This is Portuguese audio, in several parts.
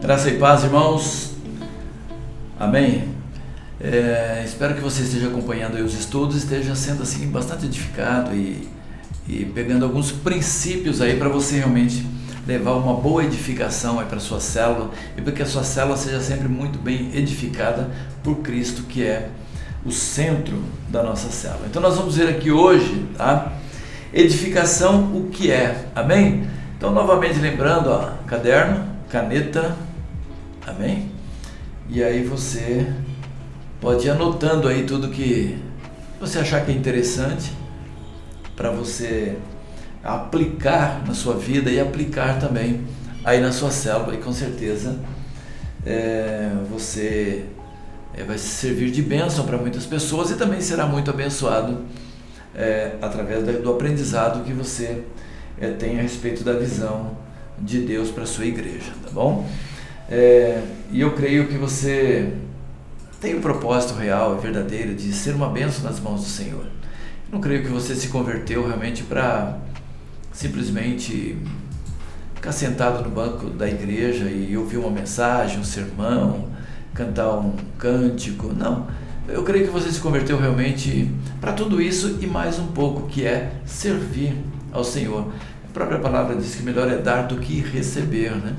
Graça e paz, irmãos. Amém. Espero que você esteja acompanhando aí os estudos, esteja sendo assim bastante edificado e pegando alguns princípios aí para você realmente levar uma boa edificação aí para sua célula e para que a sua célula seja sempre muito bem edificada por Cristo, que é o centro da nossa célula. Então nós vamos ver aqui hoje, tá? Edificação, o que é? Amém? Então novamente lembrando, ó, caderno, caneta, amém? E aí você pode ir anotando aí tudo que você achar que é interessante para você aplicar na sua vida e aplicar também aí na sua célula, e com certeza você vai servir de bênção para muitas pessoas e também será muito abençoado através do aprendizado que você tem a respeito da visão de Deus para a sua igreja, tá bom? E eu creio que você tem um propósito real e verdadeiro de ser uma bênção nas mãos do Senhor. Eu não creio que você se converteu realmente para simplesmente ficar sentado no banco da igreja e ouvir uma mensagem, um sermão, cantar um cântico. Não, eu creio que você se converteu realmente para tudo isso e mais um pouco, que é servir ao Senhor. A própria palavra diz que melhor é dar do que receber, né?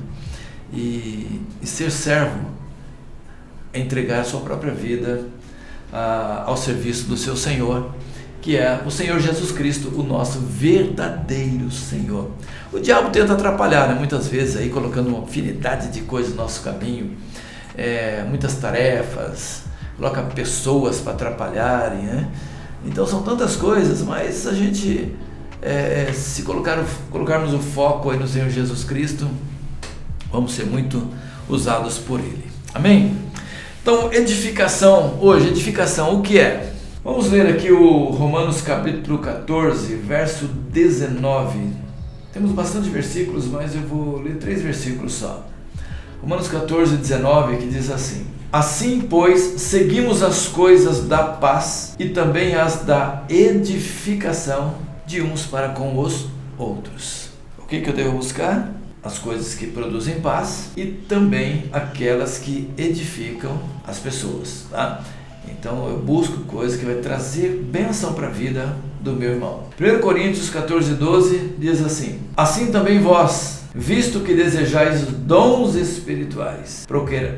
E ser servo é entregar a sua própria vida ao serviço do seu Senhor, que é o Senhor Jesus Cristo, o nosso verdadeiro Senhor. O diabo tenta atrapalhar, né? Muitas vezes aí colocando uma infinidade de coisas no nosso caminho, muitas tarefas, coloca pessoas para atrapalharem, né? Então são tantas coisas, mas a gente se colocarmos o foco aí no Senhor Jesus Cristo, vamos ser muito usados por Ele. Amém? Então, edificação, hoje, edificação, o que é? Vamos ler aqui o Romanos capítulo 14, verso 19. Temos bastante versículos, mas eu vou ler 3 versículos só. Romanos 14, 19, que diz assim: Assim, pois, seguimos as coisas da paz e também as da edificação de uns para com os outros. O que eu devo buscar? As coisas que produzem paz e também aquelas que edificam as pessoas, tá? Então eu busco coisas que vai trazer bênção para a vida do meu irmão. 1 Coríntios 14, 12 diz assim: Assim também vós, visto que desejais dons espirituais,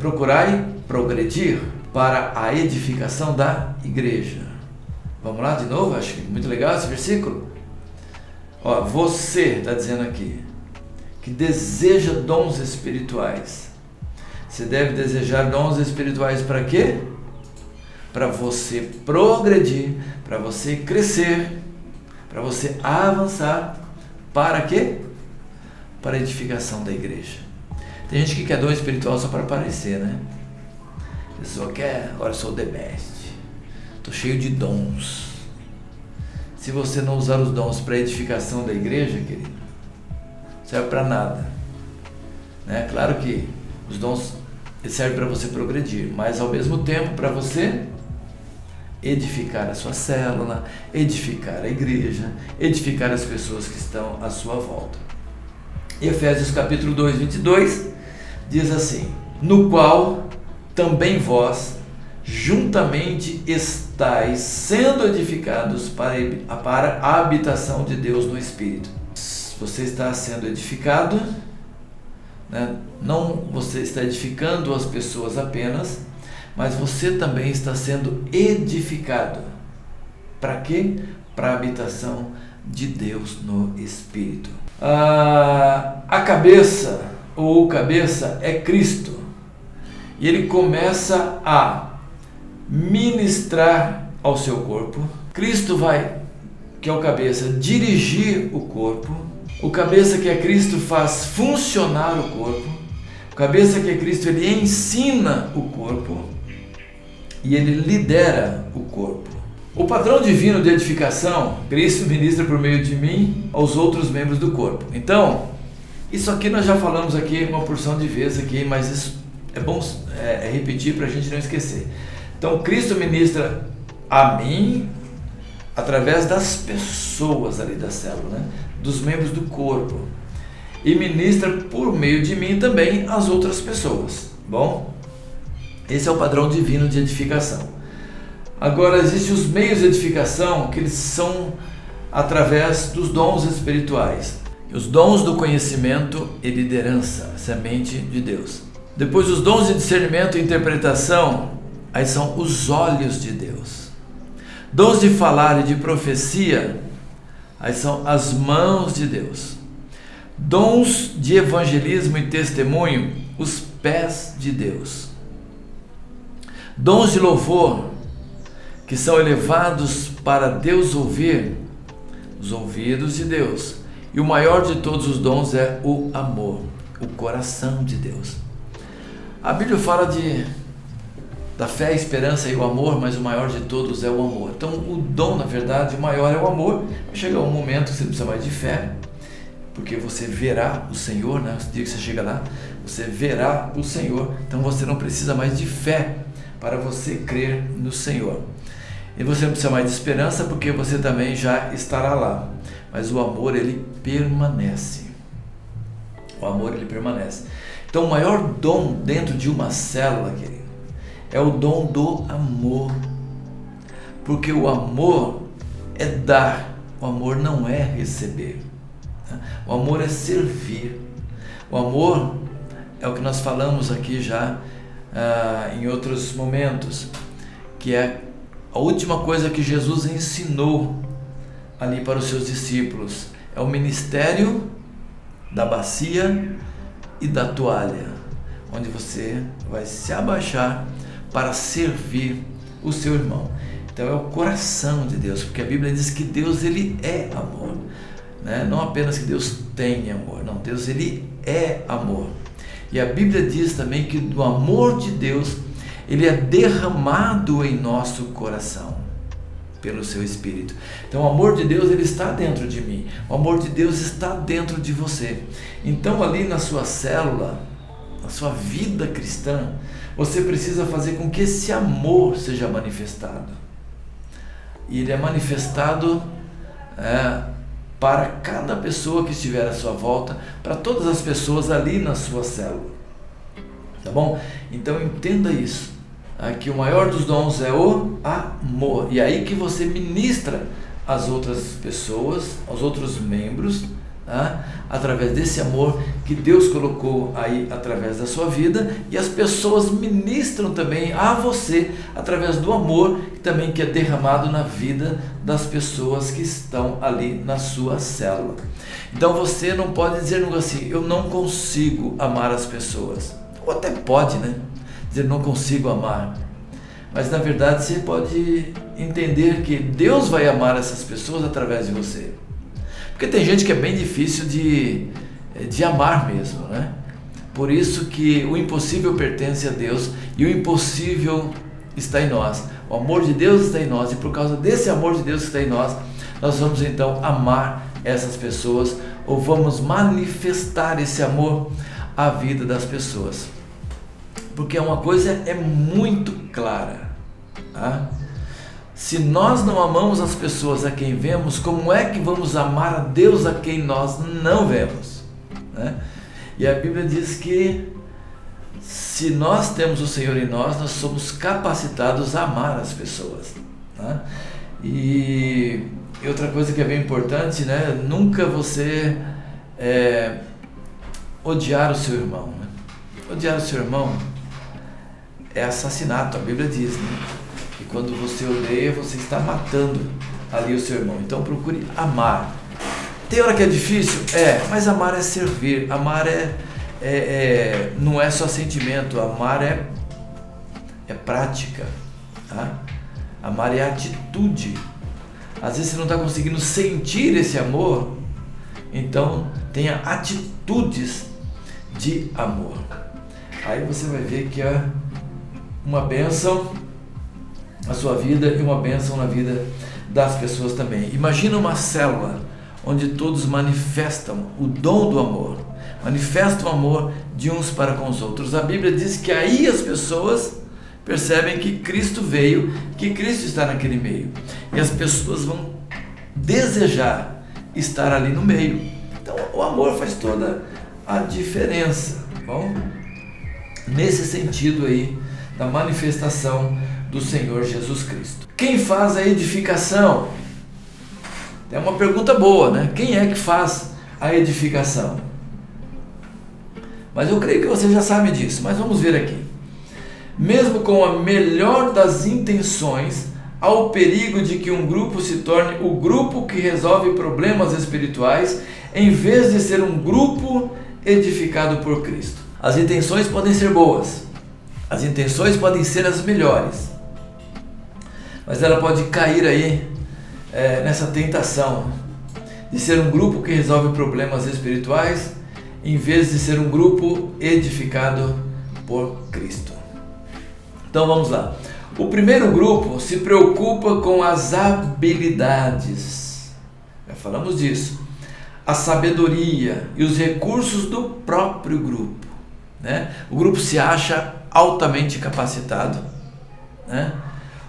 procurai progredir para a edificação da igreja. Vamos lá de novo? Acho que muito legal esse versículo. Ó, você está dizendo aqui que deseja dons espirituais. Você deve desejar dons espirituais para quê? Para você progredir, para você crescer, para você avançar. Para quê? Para a edificação da igreja. Tem gente que quer dom espiritual só para aparecer, né? A pessoa quer, agora eu sou the best, estou cheio de dons. Se você não usar os dons para a edificação da igreja, querido, serve para nada, né? Claro que os dons servem para você progredir, mas ao mesmo tempo para você edificar a sua célula, edificar a igreja, edificar as pessoas que estão à sua volta. Efésios capítulo 2, 22 diz assim: No qual também vós juntamente estáis sendo edificados para a habitação de Deus no Espírito. Você está sendo edificado, né? Não você está edificando as pessoas apenas, mas você também está sendo edificado. Para quê? Para a habitação de Deus no Espírito. A cabeça, ou o cabeça, é Cristo. E ele começa a ministrar ao seu corpo. Cristo vai, que é o cabeça, dirigir o corpo. O cabeça que é Cristo faz funcionar o corpo. O cabeça que é Cristo, ele ensina o corpo e ele lidera o corpo. O padrão divino de edificação, Cristo ministra por meio de mim aos outros membros do corpo. Então, isso aqui nós já falamos aqui uma porção de vezes aqui, mas isso é bom repetir para a gente não esquecer. Então, Cristo ministra a mim através das pessoas ali da célula, né? Dos membros do corpo. e ministra por meio de mim também às outras pessoas. Bom, esse é o padrão divino de edificação. Agora, existem os meios de edificação que eles são através dos dons espirituais. Os dons do conhecimento e liderança, semente de Deus. Depois, os dons de discernimento e interpretação, aí são os olhos de Deus. Dons de falar e de profecia, aí são as mãos de Deus. Dons de evangelismo e testemunho, os pés de Deus. Dons de louvor, que são elevados para Deus ouvir, os ouvidos de Deus. E o maior de todos os dons é o amor, o coração de Deus. A Bíblia fala da fé, a esperança e o amor, mas o maior de todos é o amor. Então o dom, na verdade, o maior é o amor. Vai chegar um momento que você não precisa mais de fé, porque você verá o Senhor, né? No dia que você chega lá, você verá o Senhor. Então você não precisa mais de fé para você crer no Senhor. E você não precisa mais de esperança, porque você também já estará lá. Mas o amor, ele permanece. O amor, ele permanece. Então o maior dom dentro de uma célula, querido, é o dom do amor. Porque o amor é dar, o amor não é receber. O amor é servir. O amor é o que nós falamos aqui já em outros momentos, que é a última coisa que Jesus ensinou ali para os seus discípulos. É o ministério da bacia e da toalha, onde você vai se abaixar para servir o seu irmão. Então é o coração de Deus, porque a Bíblia diz que Deus, ele é amor, né? Não apenas que Deus tem amor, não, Deus, ele é amor. E a Bíblia diz também que do amor de Deus, ele é derramado em nosso coração pelo seu Espírito. Então o amor de Deus, ele está dentro de mim, o amor de Deus está dentro de você. Então ali na sua célula, na sua vida cristã, você precisa fazer com que esse amor seja manifestado. E ele é manifestado para cada pessoa que estiver à sua volta, para todas as pessoas ali na sua célula. Tá bom? Então entenda isso. Que o maior dos dons é o amor. E aí que você ministra às outras pessoas, aos outros membros, através desse amor que Deus colocou aí através da sua vida, e as pessoas ministram também a você através do amor também que é derramado na vida das pessoas que estão ali na sua célula. Então você não pode dizer assim, eu não consigo amar as pessoas. Ou até pode, né? Dizer, não consigo amar. Mas na verdade você pode entender que Deus vai amar essas pessoas através de você. Porque tem gente que é bem difícil de amar mesmo, né? Por isso que o impossível pertence a Deus e o impossível está em nós. O amor de Deus está em nós, e por causa desse amor de Deus que está em nós, nós vamos então amar essas pessoas, ou vamos manifestar esse amor à vida das pessoas. Porque uma coisa é muito clara, tá? Se nós não amamos as pessoas a quem vemos, como é que vamos amar a Deus a quem nós não vemos, né? E a Bíblia diz que se nós temos o Senhor em nós, nós somos capacitados a amar as pessoas, tá? E outra coisa que é bem importante, né? Nunca você odiar o seu irmão, né? Odiar o seu irmão é assassinato, a Bíblia diz, né? E quando você odeia, você está matando ali o seu irmão. Então procure amar. Tem hora que é difícil? Mas amar é servir, amar não é só sentimento, amar é prática, tá? Amar é atitude. Às vezes você não está conseguindo sentir esse amor, então tenha atitudes de amor. Aí você vai ver que é uma bênção na sua vida e uma bênção na vida das pessoas também. Imagina uma célula onde todos manifestam o dom do amor, manifestam o amor de uns para com os outros. A Bíblia diz que aí as pessoas percebem que Cristo veio, que Cristo está naquele meio, e as pessoas vão desejar estar ali no meio. Então o amor faz toda a diferença, tá bom? Nesse sentido aí da manifestação do Senhor Jesus Cristo. Quem faz a edificação? É uma pergunta boa, né? Quem é que faz a edificação? Mas eu creio que você já sabe disso, mas vamos ver aqui. Mesmo com a melhor das intenções, há o perigo de que um grupo se torne o grupo que resolve problemas espirituais, em vez de ser um grupo edificado por Cristo. As intenções podem ser boas, as intenções podem ser as melhores, mas ela pode cair aí nessa tentação de ser um grupo que resolve problemas espirituais, em vez de ser um grupo edificado por Cristo. Então vamos lá. O primeiro grupo se preocupa com as habilidades, já falamos disso, a sabedoria e os recursos do próprio grupo, né? O grupo se acha altamente capacitado, né?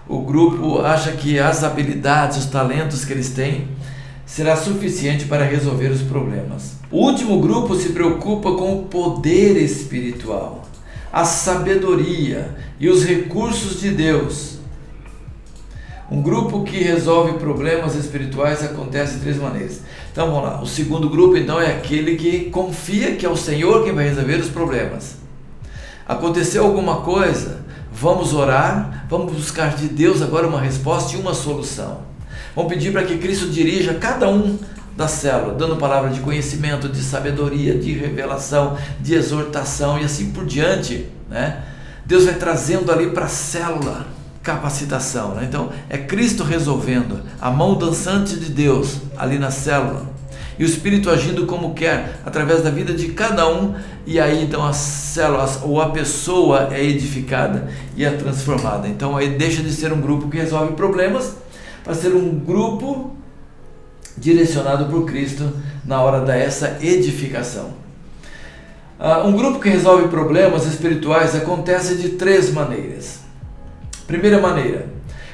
O grupo acha que as habilidades, os talentos que eles têm será suficiente para resolver os problemas. O último grupo se preocupa com o poder espiritual, a sabedoria e os recursos de Deus. Um grupo que resolve problemas espirituais acontece de 3 maneiras. Então vamos lá. O segundo grupo então é aquele que confia que é o Senhor quem vai resolver os problemas. Aconteceu alguma coisa, vamos orar, vamos buscar de Deus agora uma resposta e uma solução. Vamos pedir para que Cristo dirija cada um da célula, dando palavra de conhecimento, de sabedoria, de revelação, de exortação e assim por diante, né? Deus vai trazendo ali para a célula capacitação, né? Então é Cristo resolvendo, a mão dançante de Deus ali na célula e o Espírito agindo como quer através da vida de cada um, e aí então a célula ou a pessoa é edificada e é transformada. Então aí deixa de ser um grupo que resolve problemas para ser um grupo direcionado por Cristo na hora dessa edificação. Um grupo que resolve problemas espirituais acontece de 3 maneiras. Primeira maneira,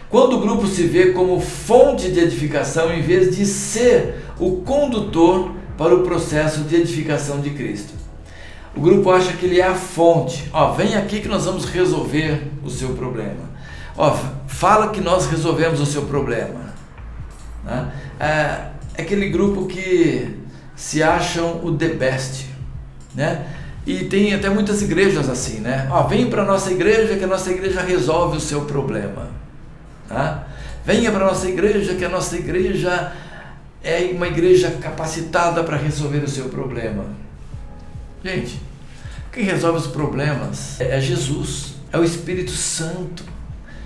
quando o grupo se vê como fonte de edificação em vez de ser o condutor para o processo de edificação de Cristo. O grupo acha que ele é a fonte. Vem aqui que nós vamos resolver o seu problema. Fala que nós resolvemos o seu problema. Né? É aquele grupo que se acham o the best, né? E tem até muitas igrejas assim, né? Vem para a nossa igreja que a nossa igreja resolve o seu problema. Tá? Venha para a nossa igreja que a nossa igreja é uma igreja capacitada para resolver o seu problema. Gente, quem resolve os problemas é Jesus, é o Espírito Santo.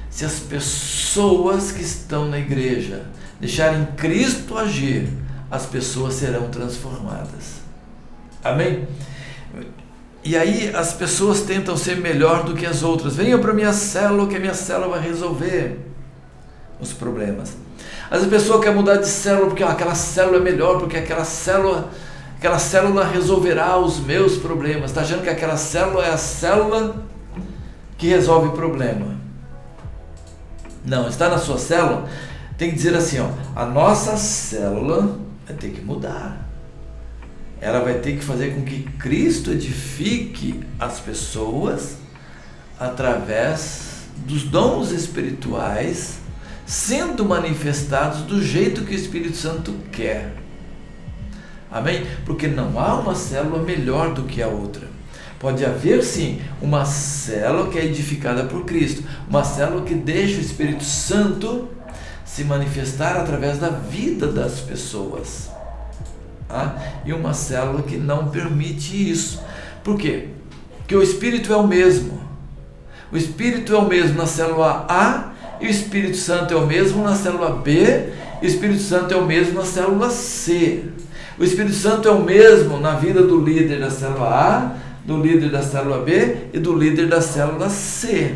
Se as pessoas que estão na igreja deixarem Cristo agir, as pessoas serão transformadas. Amém? E aí as pessoas tentam ser melhor do que as outras. Venham para a minha célula que a minha célula vai resolver os problemas. As pessoas querem mudar de célula porque aquela célula é melhor, porque aquela célula resolverá os meus problemas. Está achando que aquela célula é a célula que resolve o problema. Não, está na sua célula, tem que dizer assim, a nossa célula vai ter que mudar. Ela vai ter que fazer com que Cristo edifique as pessoas através dos dons espirituais sendo manifestados do jeito que o Espírito Santo quer. Amém? Porque não há uma célula melhor do que a outra. Pode haver sim uma célula que é edificada por Cristo, uma célula que deixa o Espírito Santo se manifestar através da vida das pessoas. E uma célula que não permite isso. Por quê? Porque o Espírito é o mesmo. O Espírito é o mesmo na célula A, e o Espírito Santo é o mesmo na célula B, e o Espírito Santo é o mesmo na célula C. O Espírito Santo é o mesmo na vida do líder da célula A, do líder da célula B e do líder da célula C.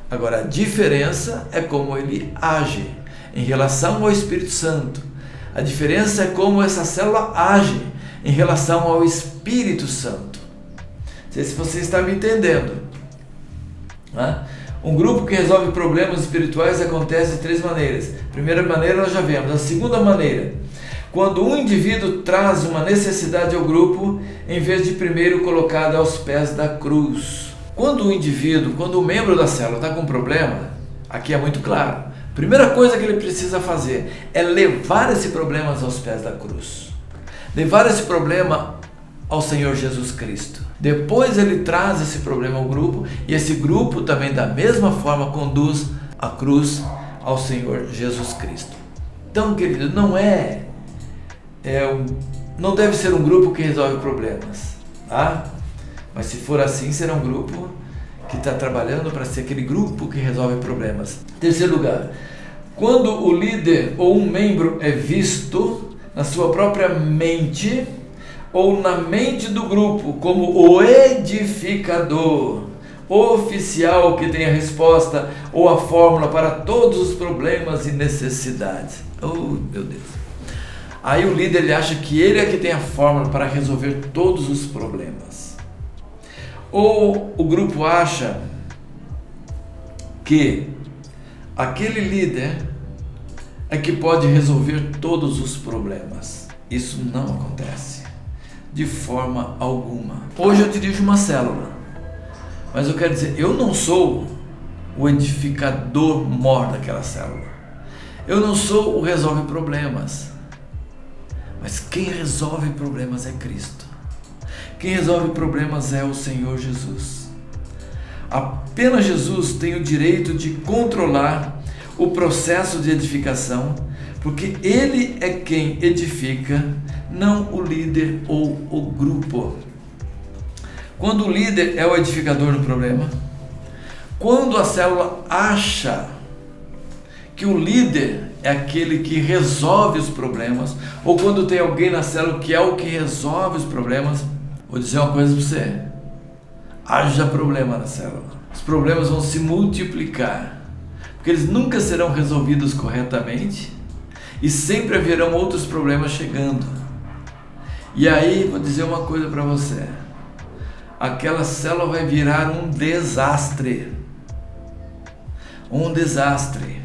Agora, a diferença é como ele age em relação ao Espírito Santo. A diferença é como essa célula age em relação ao Espírito Santo. Não sei se você está me entendendo. Um grupo que resolve problemas espirituais acontece de 3 maneiras. Primeira maneira nós já vemos. A segunda maneira, Quando um indivíduo traz uma necessidade ao grupo, em vez de primeiro colocada aos pés da cruz. Quando o membro da célula está com um problema, aqui é muito claro. A primeira coisa que ele precisa fazer é levar esse problema aos pés da cruz. Levar esse problema ao Senhor Jesus Cristo. Depois ele traz esse problema ao grupo e esse grupo também da mesma forma conduz a cruz ao Senhor Jesus Cristo. Então, querido, não deve ser um grupo que resolve problemas, tá? Mas se for assim, será um grupo que está trabalhando para ser aquele grupo que resolve problemas. Terceiro lugar, quando o líder ou um membro é visto na sua própria mente ou na mente do grupo como o edificador, o oficial que tem a resposta ou a fórmula para todos os problemas e necessidades. Oh, meu Deus! Aí o líder ele acha que ele é que tem a fórmula para resolver todos os problemas. Ou o grupo acha que aquele líder é que pode resolver todos os problemas. Isso não acontece de forma alguma. Hoje eu dirijo uma célula, mas eu quero dizer, eu não sou o edificador mor daquela célula. Eu não sou o resolve problemas. Mas quem resolve problemas é Cristo. Quem resolve problemas é o Senhor Jesus. Apenas Jesus tem o direito de controlar o processo de edificação, porque Ele é quem edifica, não o líder ou o grupo. Quando o líder é o edificador do problema, quando a célula acha que o líder é aquele que resolve os problemas, ou quando tem alguém na célula que é o que resolve os problemas, vou dizer uma coisa para você: haja problema na célula. Os problemas vão se multiplicar, porque eles nunca serão resolvidos corretamente e sempre haverão outros problemas chegando. E aí, vou dizer uma coisa para você: aquela célula vai virar um desastre. Um desastre.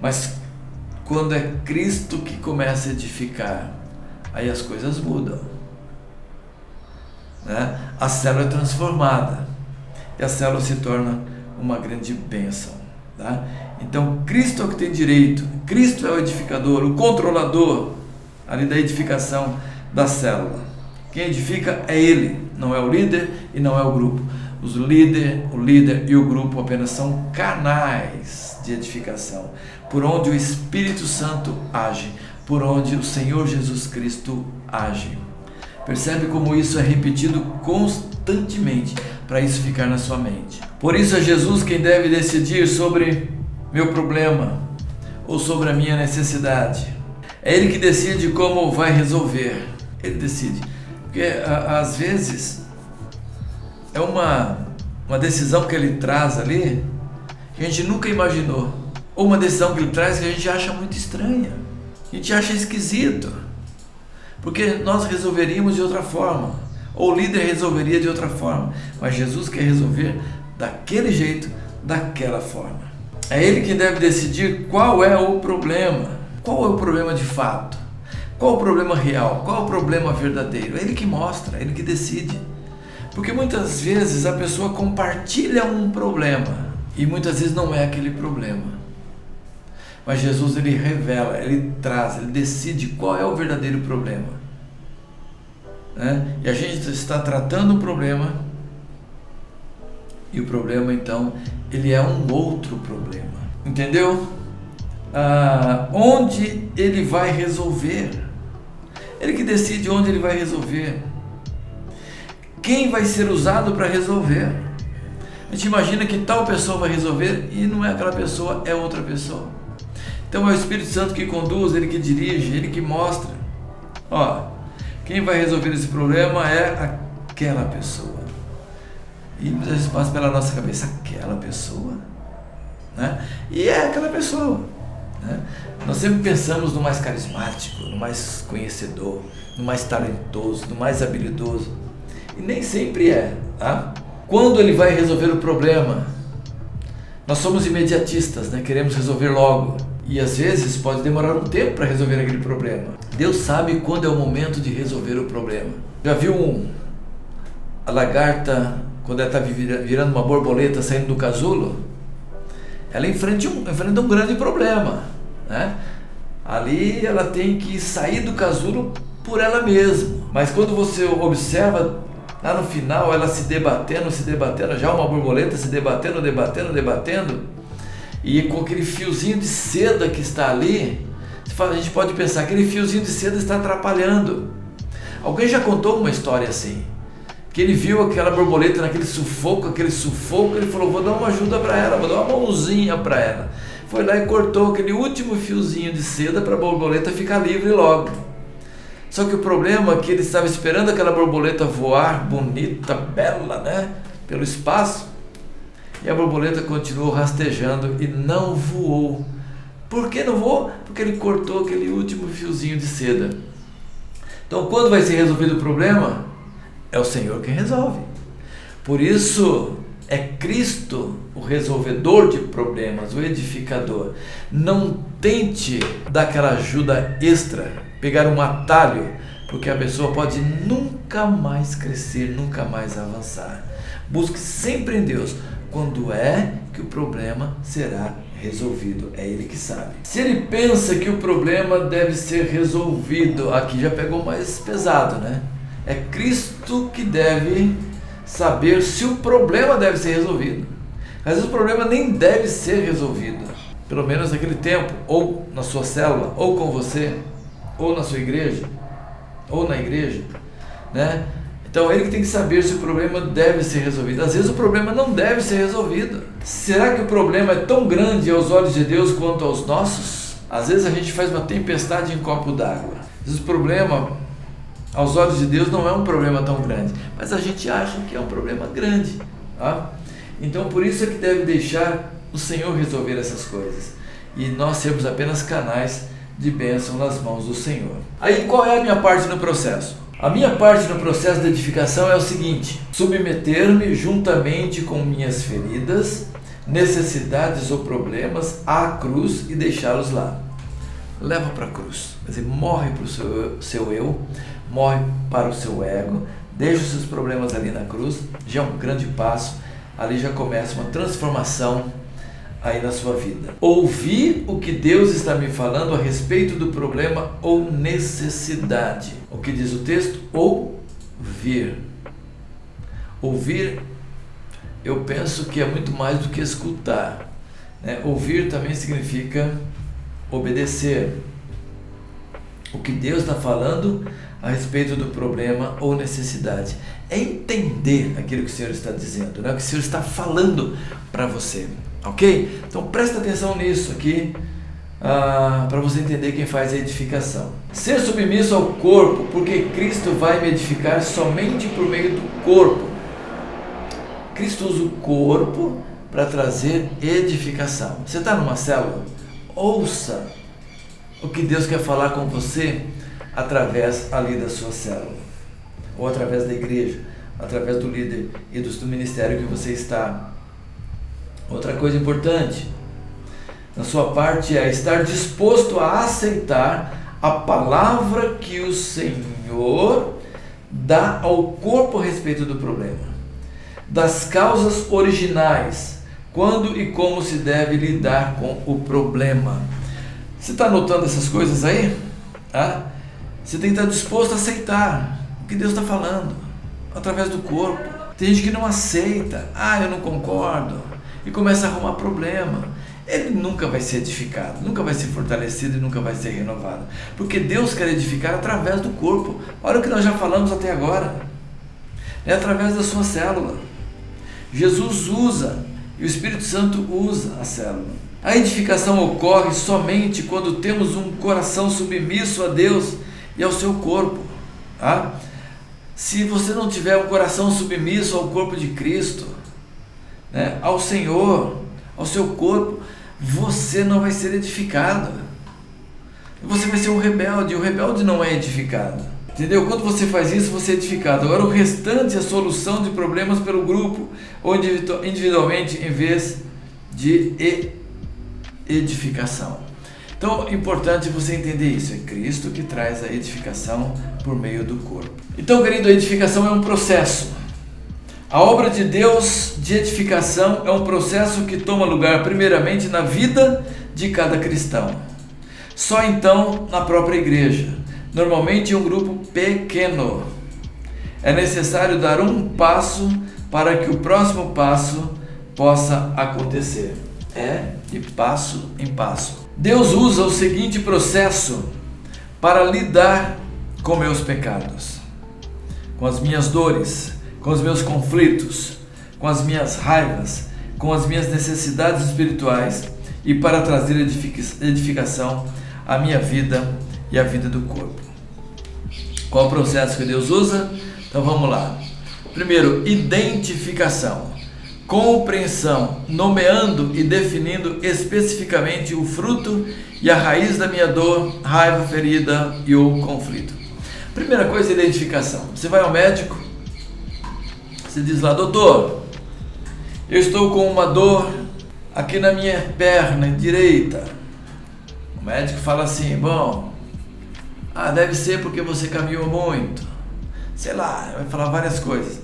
Mas quando é Cristo que começa a edificar, aí as coisas mudam, né? A célula é transformada e a célula se torna uma grande bênção, tá? Então Cristo é o que tem direito, Cristo é o edificador, o controlador ali da edificação da célula. Quem edifica é Ele, não é o líder e não é o grupo. O líder e o grupo apenas são canais de edificação, por onde o Espírito Santo age, por onde o Senhor Jesus Cristo age. Percebe como isso é repetido constantemente, para isso ficar na sua mente. Por isso é Jesus quem deve decidir sobre meu problema, ou sobre a minha necessidade. É Ele que decide como vai resolver. Ele decide, porque às vezes é uma decisão que Ele traz ali que a gente nunca imaginou, ou uma decisão que Ele traz que a gente acha muito estranha, a gente acha esquisito, porque nós resolveríamos de outra forma, ou o líder resolveria de outra forma, mas Jesus quer resolver daquele jeito, daquela forma. É Ele que deve decidir qual é o problema, qual é o problema de fato, qual é o problema real, qual é o problema verdadeiro. É Ele que mostra, é Ele que decide. Porque muitas vezes a pessoa compartilha um problema e muitas vezes não é aquele problema. Mas Jesus, Ele revela, Ele traz, Ele decide qual é o verdadeiro problema, né? E a gente está tratando o problema e o problema então, ele é um outro problema. Entendeu? Onde Ele vai resolver. Ele que decide onde Ele vai resolver. Quem vai ser usado para resolver? A gente imagina que tal pessoa vai resolver e não é aquela pessoa, é outra pessoa. Então é o Espírito Santo que conduz, Ele que dirige, Ele que mostra. Quem vai resolver esse problema é aquela pessoa. E muitas vezes passa pela nossa cabeça, aquela pessoa, né? E é aquela pessoa, né? Nós sempre pensamos no mais carismático, no mais conhecedor, no mais talentoso, no mais habilidoso. E nem sempre é, tá? Quando Ele vai resolver o problema, nós somos imediatistas, né? Queremos resolver logo. E às vezes pode demorar um tempo para resolver aquele problema. Deus sabe quando é o momento de resolver o problema. Já viu a lagarta, quando ela está virando uma borboleta, saindo do casulo? Ela enfrenta um grande problema, né? Ali ela tem que sair do casulo por ela mesma. Mas quando você observa, lá no final, ela se debatendo, já uma borboleta se debatendo, e com aquele fiozinho de seda que está ali, a gente pode pensar, aquele fiozinho de seda está atrapalhando. Alguém já contou uma história assim, que ele viu aquela borboleta naquele sufoco, ele falou, vou dar uma ajuda para ela, vou dar uma mãozinha para ela. Foi lá e cortou aquele último fiozinho de seda para a borboleta ficar livre logo. Só que o problema é que ele estava esperando aquela borboleta voar, bonita, bela, né, pelo espaço, e a borboleta continuou rastejando e não voou. Por que não voou? Porque ele cortou aquele último fiozinho de seda. Então, quando vai ser resolvido o problema, é o Senhor quem resolve. Por isso, é Cristo o resolvedor de problemas, o edificador. Não tente dar aquela ajuda extra, pegar um atalho, porque a pessoa pode nunca mais crescer, nunca mais avançar. Busque sempre em Deus quando é que o problema será resolvido. É Ele que sabe. Se ele pensa que o problema deve ser resolvido, aqui já pegou mais pesado, né? É Cristo que deve saber se o problema deve ser resolvido. Às vezes o problema nem deve ser resolvido, pelo menos naquele tempo, ou na sua célula, ou com você, ou na sua igreja, ou na igreja, né? Então ele que tem que saber se o problema deve ser resolvido. Às vezes o problema não deve ser resolvido. Será que o problema é tão grande aos olhos de Deus quanto aos nossos? Às vezes a gente faz uma tempestade em copo d'água. Às vezes o problema aos olhos de Deus não é um problema tão grande, mas a gente acha que é um problema grande, tá? Então por isso é que deve deixar o Senhor resolver essas coisas e nós sermos apenas canais de bênção nas mãos do Senhor. Aí qual é a minha parte no processo? A minha parte no processo de edificação é o seguinte: submeter-me juntamente com minhas feridas, necessidades ou problemas à cruz e deixá-los lá. Leva para a cruz, quer dizer, morre para o seu eu, morre para o seu ego, deixa os seus problemas ali na cruz, já é um grande passo, ali já começa uma transformação aí na sua vida. Ouvir o que Deus está me falando a respeito do problema ou necessidade. O que diz o texto? Ouvir. Ouvir, eu penso que é muito mais do que escutar, né? Ouvir também significa obedecer. O que Deus está falando a respeito do problema ou necessidade. É entender aquilo que o Senhor está dizendo, né? O que o Senhor está falando para você. Ok? Então presta atenção nisso aqui, para você entender quem faz a edificação. Ser submisso ao corpo, porque Cristo vai me edificar somente por meio do corpo. Cristo usa o corpo para trazer edificação. Você está numa célula? Ouça o que Deus quer falar com você através ali da sua célula, ou através da igreja, através do líder e do ministério que você está. Outra coisa importante na sua parte é estar disposto a aceitar a palavra que o Senhor dá ao corpo a respeito do problema, das causas originais, quando e como se deve lidar com o problema. Você está anotando essas coisas aí? Você tem que estar disposto a aceitar o que Deus está falando através do corpo. Tem gente que não aceita, eu não concordo, e começa a arrumar problema. Ele nunca vai ser edificado, nunca vai ser fortalecido e nunca vai ser renovado, porque Deus quer edificar através do corpo. Olha o que nós já falamos até agora, é através da sua célula. Jesus usa e o Espírito Santo usa a célula. A edificação ocorre somente quando temos um coração submisso a Deus e ao seu corpo. Se você não tiver um coração submisso ao corpo de Cristo, né, ao Senhor, ao seu corpo, você não vai ser edificado. Você vai ser um rebelde. O rebelde não é edificado. Entendeu? Quando você faz isso, você é edificado. Agora o restante é a solução de problemas pelo grupo ou individualmente, em vez de edificação. Então é importante você entender isso, é Cristo que traz a edificação por meio do corpo. Então, querido, a edificação é um processo. A obra de Deus de edificação é um processo que toma lugar primeiramente na vida de cada cristão. Só então na própria igreja, normalmente em um grupo pequeno. É necessário dar um passo para que o próximo passo possa acontecer. É de passo em passo. Deus usa o seguinte processo para lidar com meus pecados, com as minhas dores, com os meus conflitos, com as minhas raivas, com as minhas necessidades espirituais e para trazer edificação à minha vida e à vida do corpo. Qual o processo que Deus usa? Então vamos lá. Primeiro, identificação, compreensão, nomeando e definindo especificamente o fruto e a raiz da minha dor, raiva, ferida e ou conflito. Primeira coisa, identificação. Você vai ao médico, você diz lá: doutor, eu estou com uma dor aqui na minha perna direita. O médico fala assim: bom, deve ser porque você caminhou muito. Sei lá, vai falar várias coisas.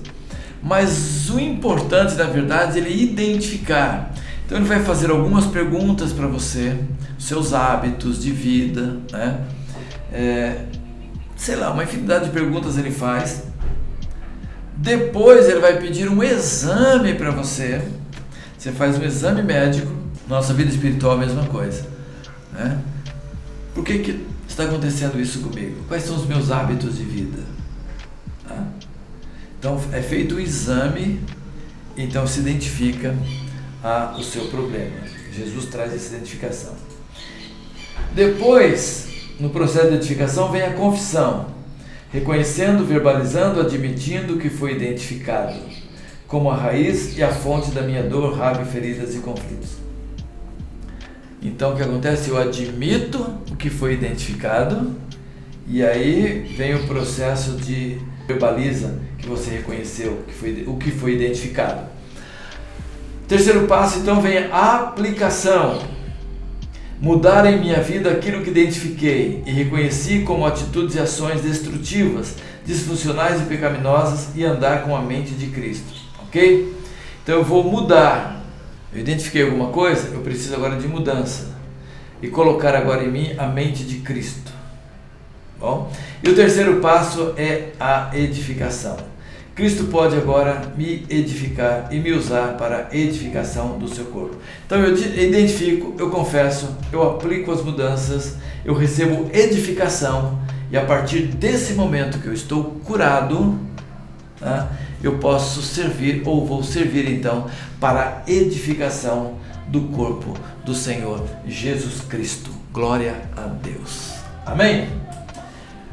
Mas o importante, na verdade, ele é identificar. Então ele vai fazer algumas perguntas para você, seus hábitos de vida, né? Sei lá, uma infinidade de perguntas ele faz. Depois ele vai pedir um exame para você. Você faz um exame médico. Nossa vida espiritual é a mesma coisa, né? Por que está acontecendo isso comigo? Quais são os meus hábitos de vida? Então é feito o exame, então se identifica o seu problema. Jesus traz essa identificação. Depois, no processo de identificação, vem a confissão, reconhecendo, verbalizando, admitindo que foi identificado como a raiz e a fonte da minha dor, raiva, feridas e conflitos. Então o que acontece? Eu admito o que foi identificado e aí vem o processo de verbaliza que você reconheceu o que foi identificado. Terceiro passo, então, vem a aplicação. Mudar em minha vida aquilo que identifiquei e reconheci como atitudes e ações destrutivas, disfuncionais e pecaminosas e andar com a mente de Cristo. Ok? Então eu vou mudar. Eu identifiquei alguma coisa, eu preciso agora de mudança e colocar agora em mim a mente de Cristo. Bom? E o terceiro passo é a edificação. Cristo pode agora me edificar e me usar para a edificação do seu corpo. Então eu identifico, eu confesso, eu aplico as mudanças, eu recebo edificação e a partir desse momento que eu estou curado, eu posso servir ou vou servir então para a edificação do corpo do Senhor Jesus Cristo. Glória a Deus. Amém?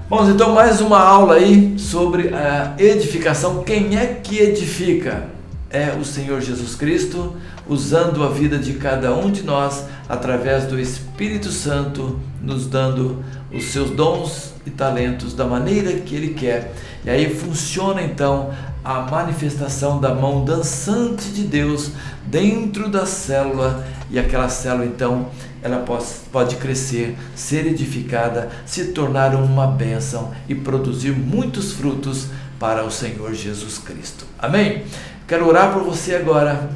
Bom, então mais uma aula aí sobre a edificação. Quem é que edifica? É o Senhor Jesus Cristo, usando a vida de cada um de nós através do Espírito Santo, nos dando os seus dons e talentos da maneira que Ele quer. E aí funciona então a manifestação da mão dançante de Deus dentro da célula, e aquela célula então ela pode crescer, ser edificada, se tornar uma bênção e produzir muitos frutos para o Senhor Jesus Cristo. Amém? Quero orar por você agora.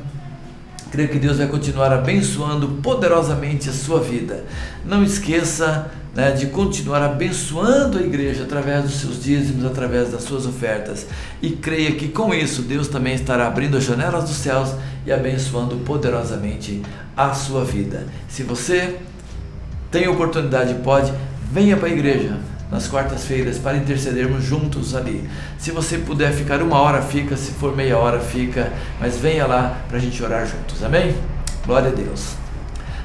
Creio que Deus vai continuar abençoando poderosamente a sua vida. Não esqueça, de continuar abençoando a igreja através dos seus dízimos, através das suas ofertas. E creia que com isso Deus também estará abrindo as janelas dos céus e abençoando poderosamente a sua vida. Se você tem oportunidade, venha para a igreja nas quartas-feiras para intercedermos juntos ali. Se você puder ficar 1 hora, fica. Se for meia hora, fica. Mas venha lá para a gente orar juntos. Amém? Glória a Deus.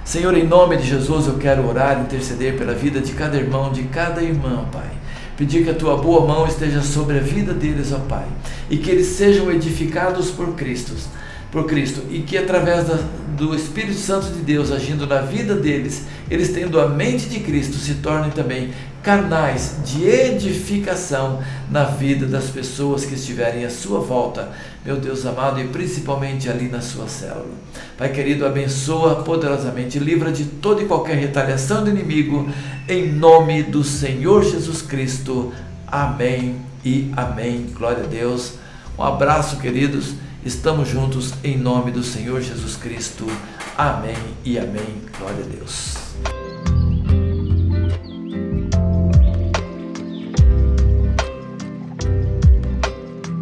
Senhor, em nome de Jesus, eu quero orar e interceder pela vida de cada irmão, de cada irmã, Pai. Pedir que a Tua boa mão esteja sobre a vida deles, ó Pai. E que eles sejam edificados por Cristo. E que através do Espírito Santo de Deus agindo na vida deles, eles tendo a mente de Cristo, se tornem também carnais de edificação na vida das pessoas que estiverem à sua volta, meu Deus amado, e principalmente ali na sua célula. Pai querido, abençoa poderosamente, livra de toda e qualquer retaliação do inimigo, em nome do Senhor Jesus Cristo. Amém e amém. Glória a Deus. Um abraço, queridos. Estamos juntos em nome do Senhor Jesus Cristo. Amém e amém. Glória a Deus.